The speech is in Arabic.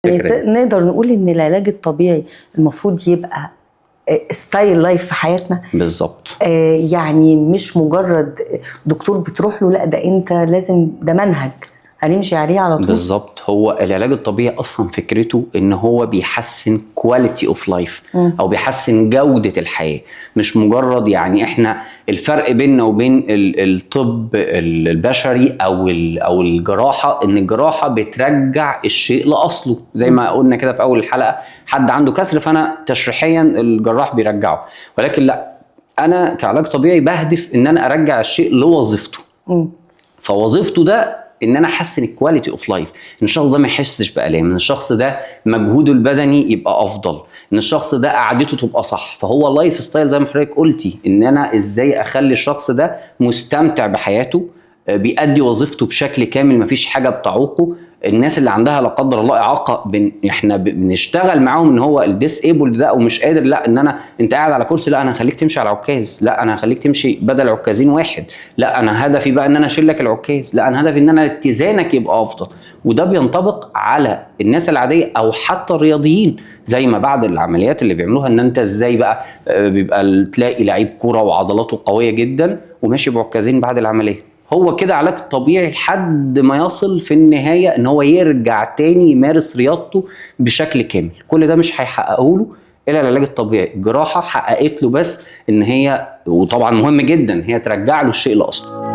نقدر نقول ان العلاج الطبيعي المفروض يبقى ستايل لايف في حياتنا. بالظبط. يعني مش مجرد دكتور بتروح له، لا ده انت لازم، ده منهج هنمشي عليه على طول. بالظبط. هو العلاج الطبيعي اصلا فكرته ان هو بيحسن كواليتي اوف لايف او بيحسن جودة الحياة، مش مجرد يعني احنا الفرق بيننا وبين الطب البشري او الجراحة، ان الجراحة بترجع الشيء لاصله زي ما قلنا كده في اول الحلقة، حد عنده كسر فانا تشريحيا الجراح بيرجعه، ولكن لا، انا كعلاج طبيعي بهدف ان انا ارجع الشيء لوظيفته. فوظيفته ده ان انا احسن الكواليتي اوف لايف، ان الشخص ده ما يحسش بالام، ان الشخص ده مجهوده البدني يبقى افضل، ان الشخص ده قعدته تبقى صح. فهو لايف ستايل زي ما حضرتك قلتي، ان انا ازاي اخلي الشخص ده مستمتع بحياته، بيأدي وظيفته بشكل كامل، مفيش حاجه بتعوقه. الناس اللي عندها لا قدر الله اعاقه احنا بنشتغل معاهم ان هو الديس ايبل ده او مش قادر، لا ان انت قاعد على كرسي، لا انا هخليك تمشي على عكاز، لا انا هخليك تمشي بدل عكازين واحد، لا انا هدفي بقى ان انا اشيل لك العكاز، لا انا هدفي ان انا اتزانك يبقى افضل. وده بينطبق على الناس العاديه او حتى الرياضيين، زي ما بعد العمليات اللي بيعملوها ان انت ازاي بقى بيبقى تلاقي لعيب كوره وعضلاته قويه جدا وماشي بعكازين بعد العمليه. هو كده علاج طبيعي لحد ما يصل في النهاية ان هو يرجع تاني يمارس رياضته بشكل كامل. كل ده مش هيحققه له الا العلاج الطبيعي. الجراحة حققت له بس ان هي، وطبعا مهم جدا، هي ترجع له الشيء لاصله.